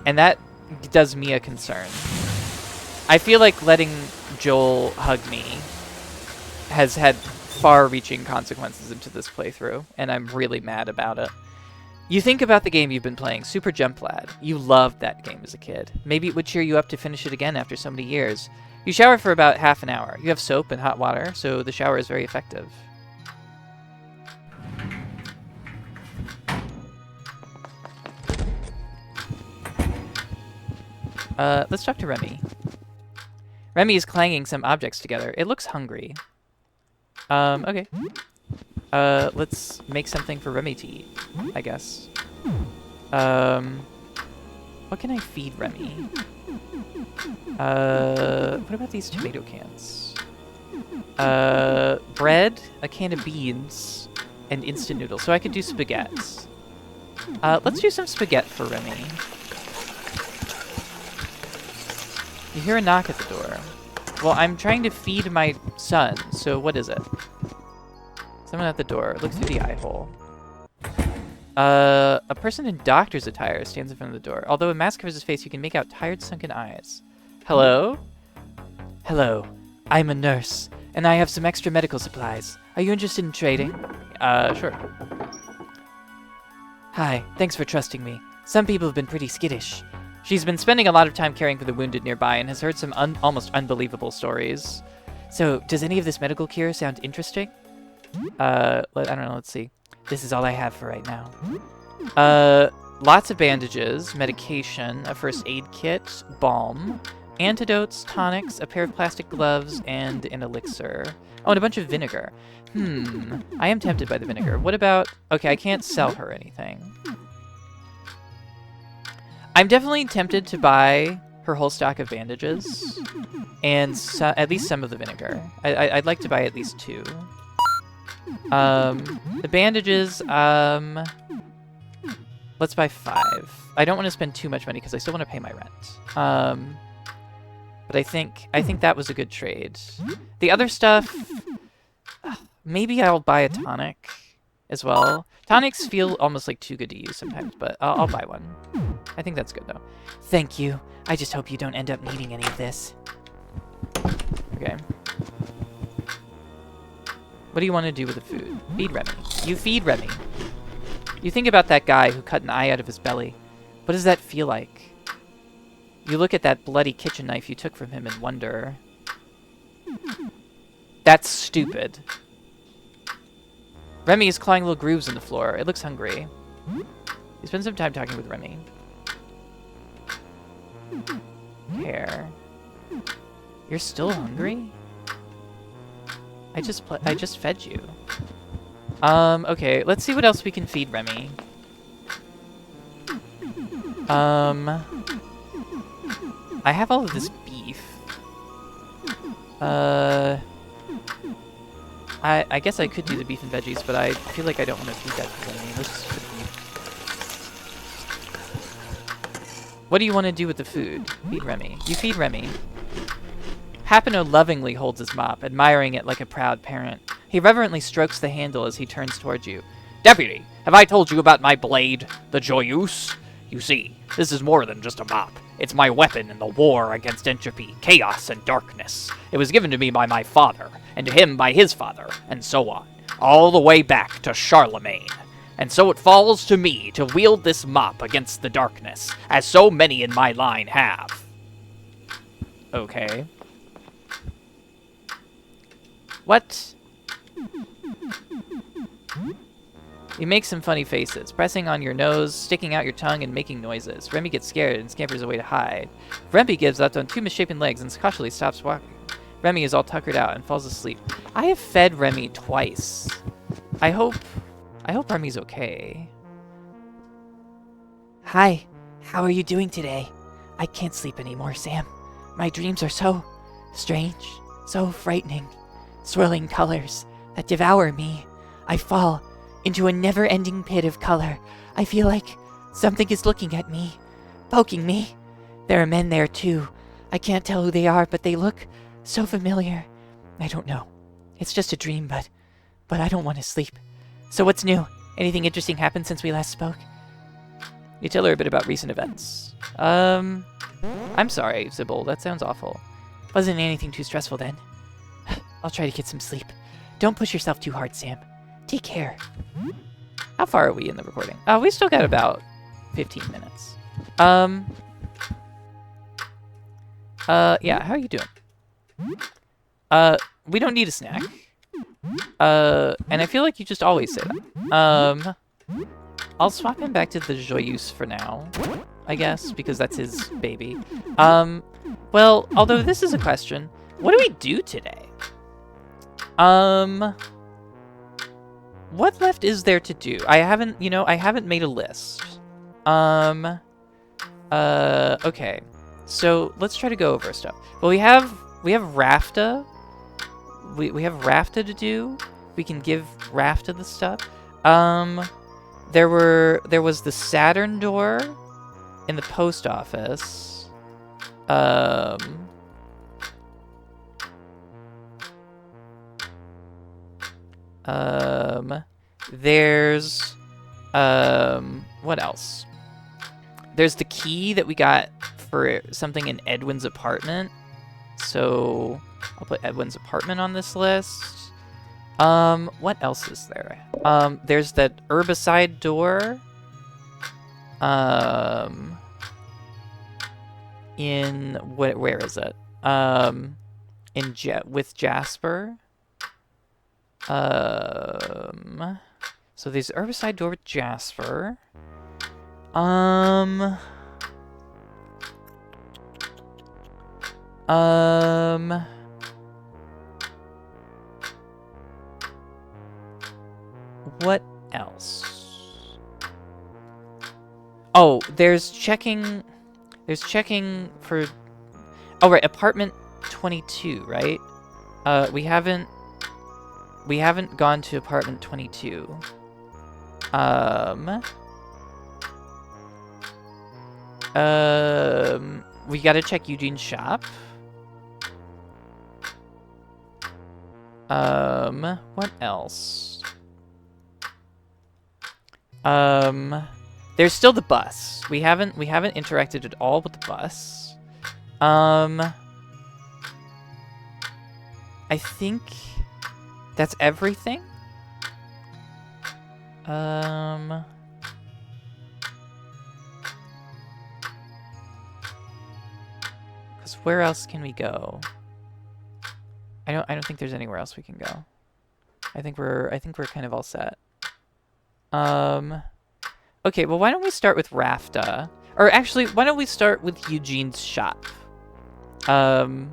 Speaker 1: And that does me a concern. I feel like letting Joel hug me has had far-reaching consequences into this playthrough, and I'm really mad about it. You think about the game you've been playing, Super Jump Lad. You loved that game as a kid. Maybe it would cheer you up to finish it again after so many years. You shower for about half an hour. You have soap and hot water, so the shower is very effective. Let's talk to Remy. Remy is clanging some objects together. It looks hungry. Okay. Let's make something for Remy to eat, I guess. What can I feed Remy? What about these tomato cans? Bread, a can of beans, and instant noodles. So I could do spaghettis. Let's do some spaghetti for Remy. You hear a knock at the door. Well, I'm trying to feed my son, so what is it? Someone at the door. Look through the eye hole. A person in doctor's attire stands in front of the door. Although a mask covers his face, you can make out tired, sunken eyes. Hello?
Speaker 3: Hello. I'm a nurse, and I have some extra medical supplies. Are you interested in trading?
Speaker 1: Sure.
Speaker 3: Hi. Thanks for trusting me. Some people have been pretty skittish.
Speaker 1: She's been spending a lot of time caring for the wounded nearby and has heard some almost unbelievable stories.
Speaker 3: So, does any of this medical cure sound interesting?
Speaker 1: I don't know, let's see.
Speaker 3: This is all I have for right now.
Speaker 1: Lots of bandages, medication, a first aid kit, balm, antidotes, tonics, a pair of plastic gloves, and an elixir. Oh, and a bunch of vinegar. I am tempted by the vinegar. What about... Okay, I can't sell her anything. I'm definitely tempted to buy her whole stock of bandages and at least some of the vinegar. I'd like to buy at least 2. The bandages, let's buy 5. I don't want to spend too much money because I still want to pay my rent. But I think that was a good trade. The other stuff, maybe I'll buy a tonic as well. Tonics feel almost like too good to use sometimes, but I'll buy one. I think that's good though.
Speaker 3: Thank you. I just hope you don't end up needing any of this.
Speaker 1: Okay. What do you want to do with the food? Feed Remy. You feed Remy. You think about that guy who cut an eye out of his belly. What does that feel like? You look at that bloody kitchen knife you took from him and wonder. That's stupid. Remy is clawing little grooves in the floor. It looks hungry. You spend some time talking with Remy. Hair. You're still hungry? I just fed you. Okay, let's see what else we can feed Remy. I have all of this beef. I guess I could do the beef and veggies, but I feel like I don't want to feed that to Remy. Let's just put beef. What do you want to do with the food? Feed Remy. You feed Remy. Hapino lovingly holds his mop, admiring it like a proud parent. He reverently strokes the handle as he turns towards you.
Speaker 2: Deputy, have I told you about my blade, the Joyeuse? You see, this is more than just a mop. It's my weapon in the war against entropy, chaos, and darkness. It was given to me by my father, and to him by his father, and so on, all the way back to Charlemagne. And so it falls to me to wield this mop against the darkness, as so many in my line have.
Speaker 1: Okay. What? You make some funny faces, pressing on your nose, sticking out your tongue, and making noises. Remy gets scared and scampers away to hide. Remy gives up on 2 misshapen legs and cautiously stops walking. Remy is all tuckered out and falls asleep. I have fed Remy twice. I hope Remy's okay.
Speaker 3: Hi, how are you doing today? I can't sleep anymore, Sam. My dreams are so strange, so frightening. Swirling colors that devour me. I fall into a never-ending pit of color. I feel like something is looking at me, poking me. There are men there too. I can't tell who they are, but they look so familiar. I don't know. It's just a dream, but I don't want to sleep. So what's new? Anything interesting happened since we last spoke?
Speaker 1: You tell her a bit about recent events. I'm sorry, Sybil. That sounds awful.
Speaker 3: Wasn't anything too stressful then. I'll try to get some sleep. Don't push yourself too hard, Sam. Take care.
Speaker 1: How far are we in the recording? We still got about 15 minutes. Yeah, how are you doing? We don't need a snack. And I feel like you just always say that. I'll swap him back to the Joyeuse for now, I guess, because that's his baby. Well, although this is a question, what do we do today? What left is there to do? I haven't made a list. Okay. So, let's try to go over stuff. Well, we have Rafta. We have Rafta to do. We can give Rafta the stuff. There was the Saturn door in the post office. There's what else? There's the key that we got for something in Edwin's apartment. So I'll put Edwin's apartment on this list. What else is there? There's that herbicide door. Where is it? With Jasper. So there's herbicide door with Jasper. What else? Oh, there's checking There's checking for... Oh, right, apartment 22, right? We haven't gone to apartment 22. We gotta check Eugene's shop. What else? There's still the bus. We haven't interacted at all with the bus. I think that's everything. Because where else can we go? I don't think there's anywhere else we can go. I think we're kind of all set. Okay, well, why don't we start with Rafta? Or actually, why don't we start with Eugene's shop? Oh,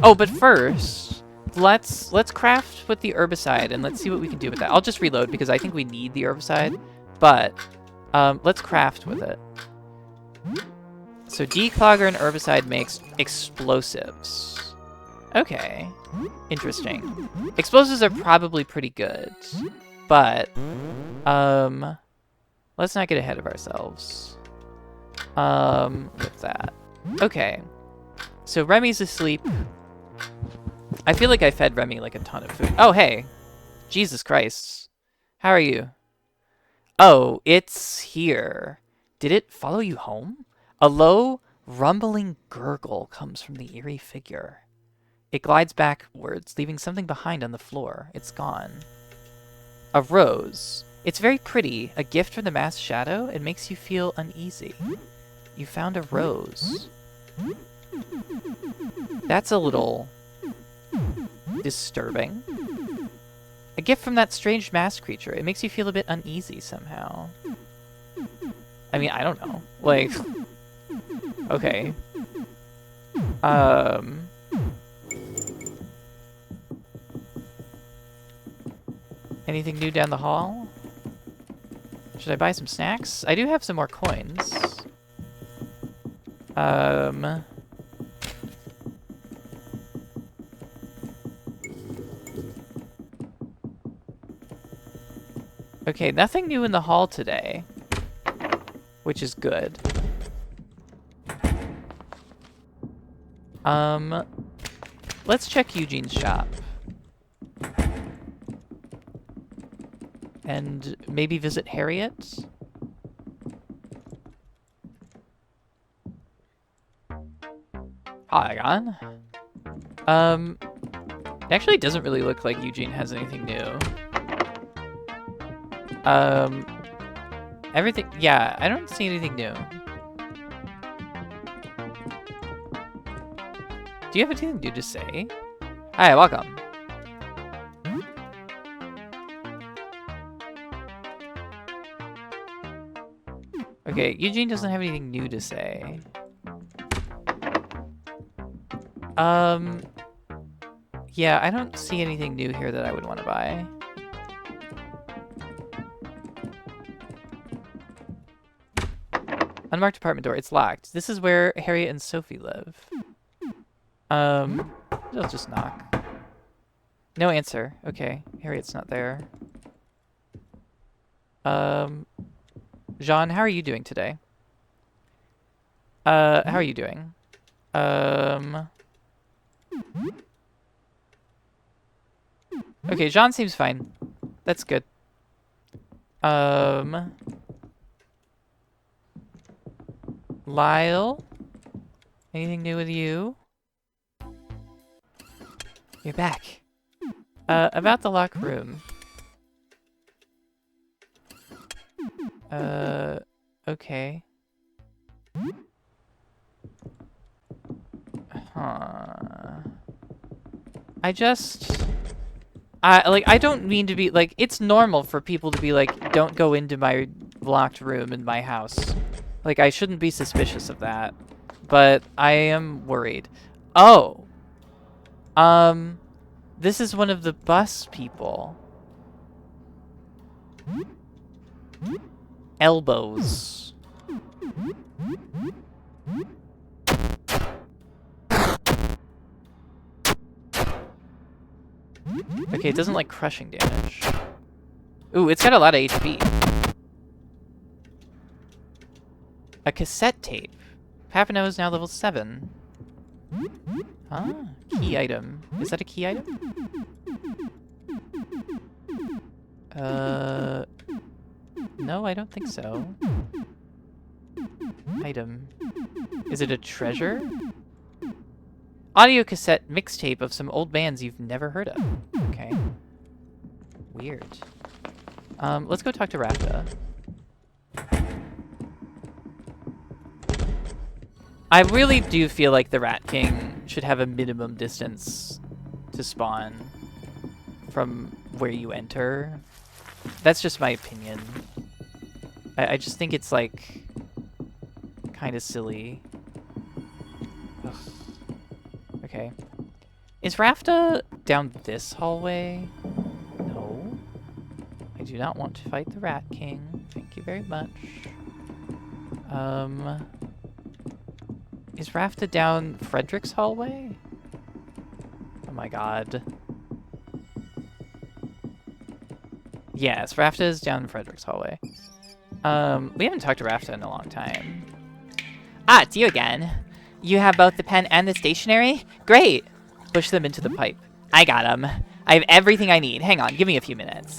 Speaker 1: but first, let's craft with the herbicide and let's see what we can do with that. I'll just reload because I think we need the herbicide, but let's craft with it. So declogger and herbicide makes explosives. Okay, interesting. Explosives are probably pretty good, but let's not get ahead of ourselves with that. Okay, so Remy's asleep. I feel like I fed Remy like a ton of food. Oh, hey. Jesus Christ. How are you? Oh, it's here. Did it follow you home? A low, rumbling gurgle comes from the eerie figure. It glides backwards, leaving something behind on the floor. It's gone. A rose. It's very pretty. A gift from the masked shadow. It makes you feel uneasy. You found a rose. That's a little disturbing. A gift from that strange masked creature. It makes you feel a bit uneasy somehow. I mean, I don't know. Like, okay. Anything new down the hall? Should I buy some snacks? I do have some more coins. Okay, nothing new in the hall today, which is good. Let's check Eugene's shop. And maybe visit Harriet? Hi, Gon. It actually doesn't really look like Eugene has anything new. Everything, yeah, I don't see anything new. Do you have anything new to say? Hi, welcome. Okay, Eugene doesn't have anything new to say. Yeah, I don't see anything new here that I would want to buy. Unmarked apartment door. It's locked. This is where Harriet and Sophie live. I'll just knock. No answer. Okay, Harriet's not there. Jean, how are you doing today? How are you doing? Okay, Jean seems fine. That's good. Lyle? Anything new with you? You're back. About the locked room. Okay. Huh. I don't mean to be, like, it's normal for people to be like, don't go into my locked room in my house. Like, I shouldn't be suspicious of that. But I am worried. Oh! This is one of the bus people. Elbows. Okay, it doesn't like crushing damage. Ooh, it's got a lot of HP. A cassette tape. Papano is now level 7. Ah, key item. Is that a key item? No, I don't think so. Item. Is it a treasure? Audio cassette mixtape of some old bands you've never heard of. Okay. Weird. Let's go talk to Rafta. I really do feel like the Rat King should have a minimum distance to spawn from where you enter. That's just my opinion. I just think it's like kind of silly. Ugh. Okay. Is Rafta down this hallway? No. I do not want to fight the Rat King. Thank you very much. Is Rafta down Frederick's hallway? Oh my god. Yes, Rafta is down Frederick's hallway. We haven't talked to Rafta in a long time. Ah, it's you again. You have both the pen and the stationery? Great! Push them into the pipe. I got them. I have everything I need. Hang on, give me a few minutes.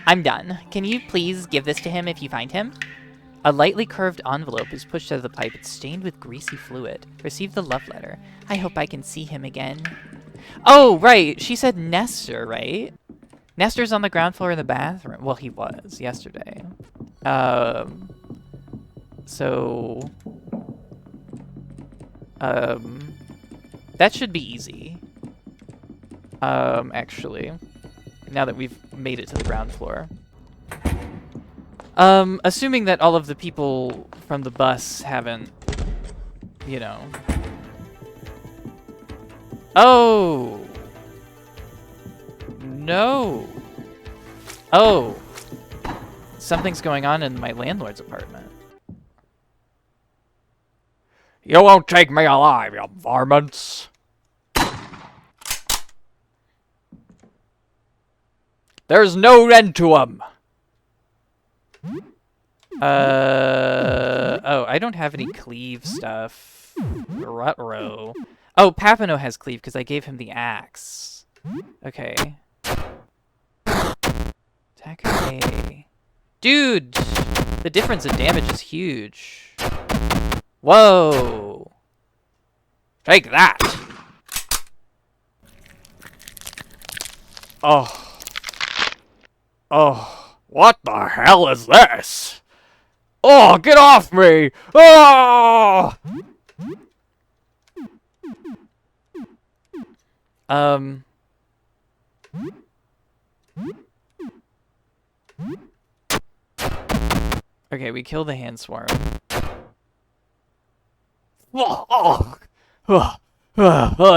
Speaker 1: I'm done. Can you please give this to him if you find him? A lightly curved envelope is pushed out of the pipe. It's stained with greasy fluid. Receive the love letter. I hope I can see him again. Oh, right. She said Nestor, right? Nestor's on the ground floor in the bathroom. Well, he was yesterday. That should be easy. Actually, now that we've made it to the ground floor. Assuming that all of the people from the bus haven't, you know. Oh! No! Oh! Something's going on in my landlord's apartment.
Speaker 2: You won't take me alive, you varmints. There's no end to 'em.
Speaker 1: Oh, I don't have any cleave stuff. Rutrow. Oh, Papano has cleave because I gave him the axe. Okay. Attack A. Dude! The difference in damage is huge. Whoa!
Speaker 2: Take that! Oh. Oh. What the hell is this? Oh, get off me! Oh!
Speaker 1: Okay, we kill the hand swarm.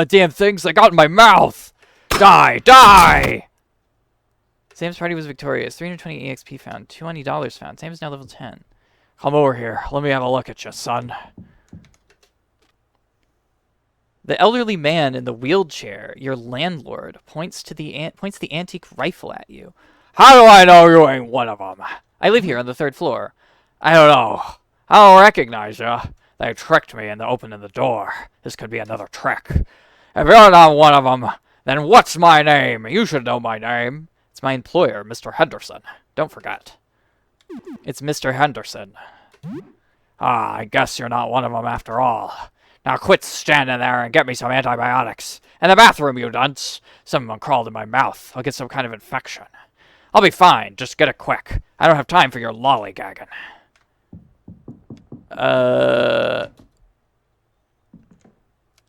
Speaker 2: Damn things I got in my mouth! Die! Die!
Speaker 1: Sam's party was victorious. 320 EXP found. $20 found. Sam is now level 10.
Speaker 2: Come over here. Let me have a look at you, son.
Speaker 1: The elderly man in the wheelchair, your landlord, points the antique rifle at you.
Speaker 2: How do I know you ain't one of them?
Speaker 1: I live here on the 3rd floor.
Speaker 2: I don't know. I don't recognize you. They tricked me into opening the door. This could be another trick. If you're not one of them, then what's my name? You should know my name.
Speaker 1: It's my employer, Mr. Henderson. Don't forget. It's Mr. Henderson.
Speaker 2: Ah, I guess you're not one of them after all. Now quit standing there and get me some antibiotics. In the bathroom, you dunce. Some of them crawled in my mouth. I'll get some kind of infection. I'll be fine. Just get it quick. I don't have time for your lollygagging.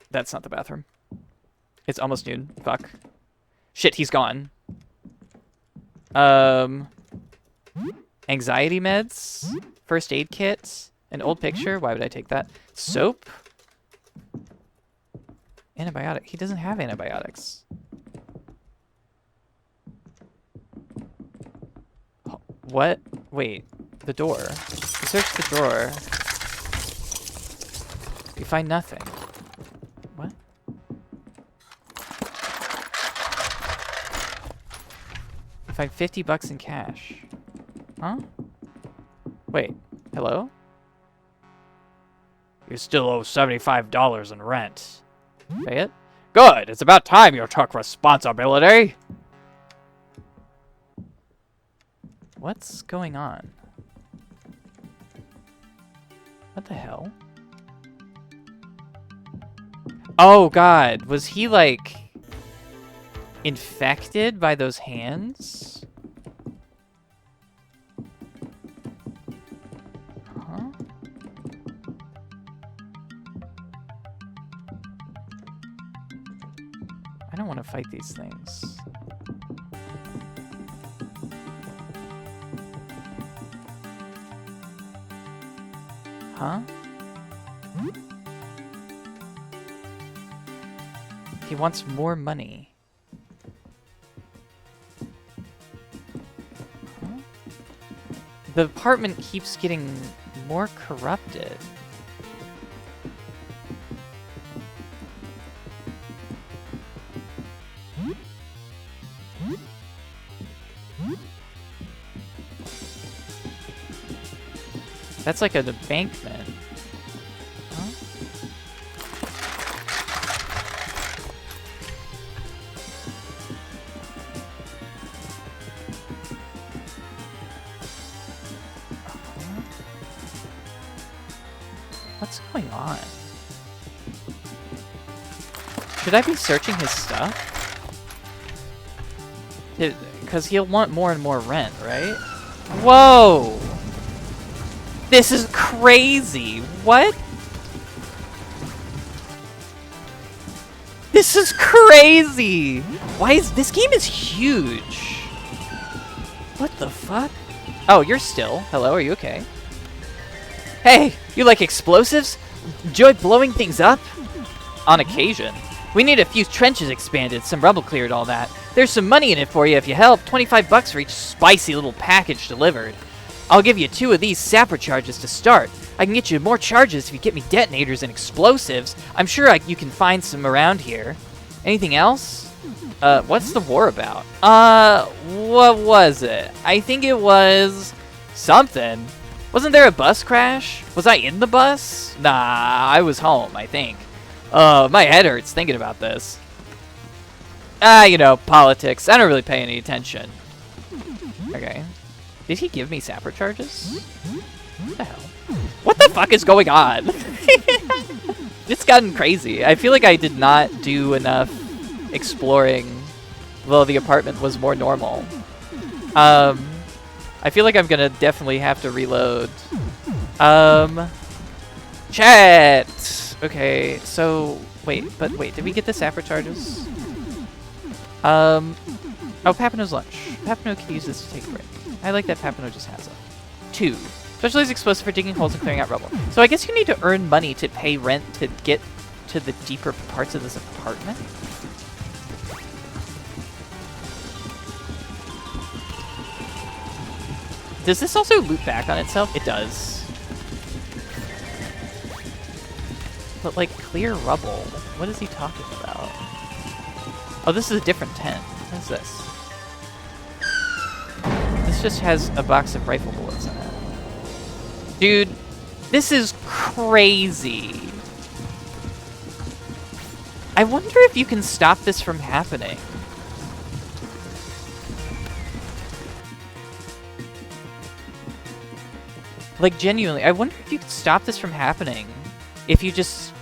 Speaker 1: That's not the bathroom. It's almost noon. Fuck. Shit, he's gone. Anxiety meds? First aid kit? An old picture? Why would I take that? Soap? Antibiotic. He doesn't have antibiotics. What? Wait. The door. We search the drawer. We find nothing. What? Find 50 bucks in cash. Huh? Wait. Hello?
Speaker 2: You still owe $75 in rent.
Speaker 1: Pay it?
Speaker 2: Good. It's about time you took responsibility.
Speaker 1: What's going on? What the hell? Oh god, was he like infected by those hands? Huh? I don't want to fight these things. Huh? He wants more money. Huh? The apartment keeps getting more corrupted. That's like an embankment. Huh? What's going on? Should I be searching his stuff? Because he'll want more and more rent, right? Whoa! This is crazy. What? This is crazy. Why is this game is huge? What the fuck? Oh, you're still. Hello, are you okay? Hey, you like explosives? Enjoy blowing things up? On occasion. We need a few trenches expanded, some rubble cleared, all that. There's some money in it for you if you help. 25 bucks for each spicy little package delivered. I'll give you 2 of these sapper charges to start. I can get you more charges if you get me detonators and explosives. I'm sure you can find some around here. Anything else? What's the war about? What was it? I think it was something. Wasn't there a bus crash? Was I in the bus? Nah, I was home, I think. My head hurts thinking about this. You know, politics. I don't really pay any attention. Okay. Did he give me sapper charges? What the hell? What the fuck is going on? It's gotten crazy. I feel like I did not do enough exploring, though the apartment was more normal. I feel like I'm gonna definitely have to reload. Chat! Okay, so, wait, did we get the sapper charges? Oh, Papano's lunch. Papano can use this to take a break. I like that Papano just has it. 2. Specialized explosive for digging holes and clearing out rubble. So I guess you need to earn money to pay rent to get to the deeper parts of this apartment? Does this also loop back on itself? It does. But like, clear rubble. What is he talking about? Oh, this is a different tent. What is this? This just has a box of rifle bullets in it. Dude, this is crazy. I wonder if you can stop this from happening. Like, genuinely, I wonder if you could stop this from happening if you just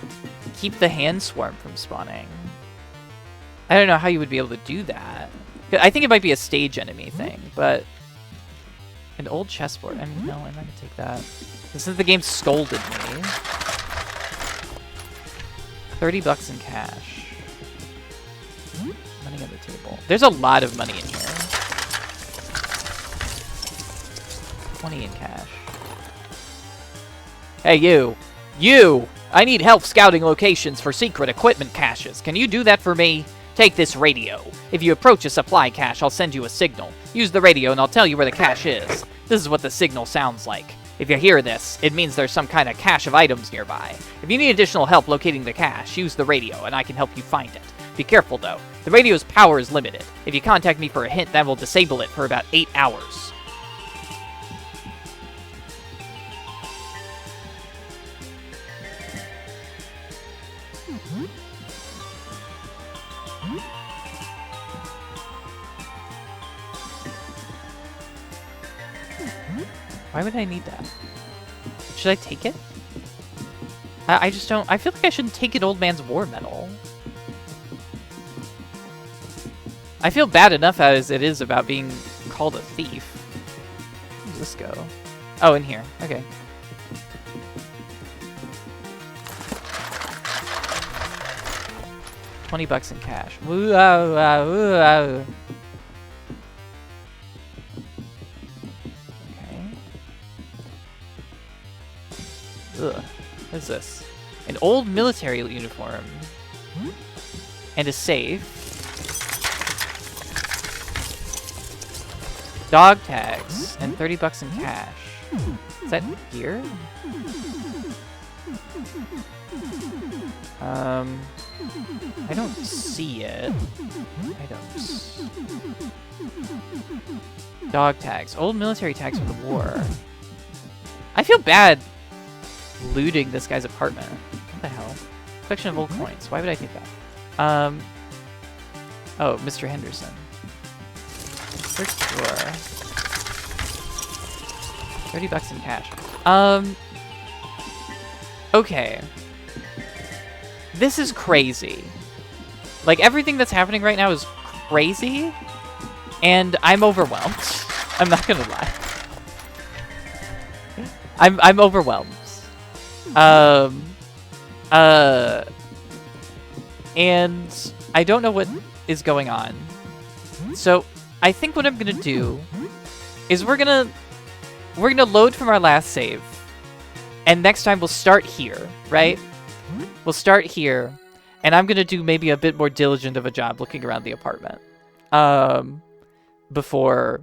Speaker 1: keep the hand swarm from spawning. I don't know how you would be able to do that. I think it might be a stage enemy thing, but... An old chessboard. I mean, no, I'm not gonna take that. Since the game scolded me. 30 bucks in cash. Money on the table. There's a lot of money in here. 20 in cash. Hey, you! You! I need help scouting locations for secret equipment caches. Can you do that for me? Take this radio. If you approach a supply cache, I'll send you a signal. Use the radio and I'll tell you where the cache is. This is what the signal sounds like. If you hear this, it means there's some kind of cache of items nearby. If you need additional help locating the cache, use the radio and I can help you find it. Be careful though. The radio's power is limited. If you contact me for a hint, that will disable it for about 8 hours. Why would I need that? Should I take it? I just don't... I feel like I shouldn't take an old man's war medal. I feel bad enough as it is about being called a thief. Where does this go? Oh, in here. Okay. $20 in cash. Woo-ah-ah-woo-ah. Ugh. What is this? An old military uniform. And a safe. Dog tags. And $30 in cash. Is that here? I don't see it. Items. Dog tags. Old military tags for the war. I feel bad looting this guy's apartment. What the hell? Collection of old coins. Why would I take that? Oh, Mr. Henderson. First drawer. $30 in cash. Okay. This is crazy. Like, everything that's happening right now is crazy, and I'm overwhelmed. I'm not gonna lie. I'm overwhelmed. And I don't know what is going on. So I think what I'm gonna do is we're gonna load from our last save, and next time we'll start here, right? We'll start here, and I'm gonna do maybe a bit more diligent of a job looking around the apartment, before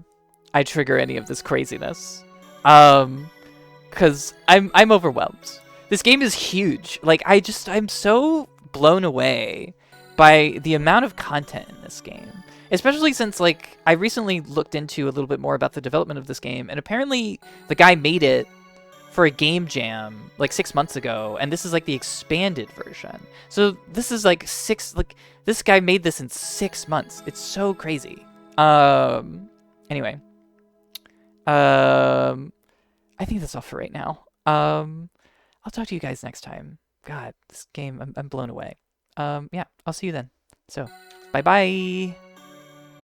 Speaker 1: I trigger any of this craziness, because I'm overwhelmed. This game is huge. Like, I'm so blown away by the amount of content in this game. Especially since, like, I recently looked into a little bit more about the development of this game, and apparently the guy made it for a game jam, like, 6 months ago, and this is, like, the expanded version. So this is, like, this guy made this in 6 months. It's so crazy. Anyway. I think that's all for right now. I'll talk to you guys next time. God, this game, I'm blown away. Yeah, I'll see you then. So, bye-bye!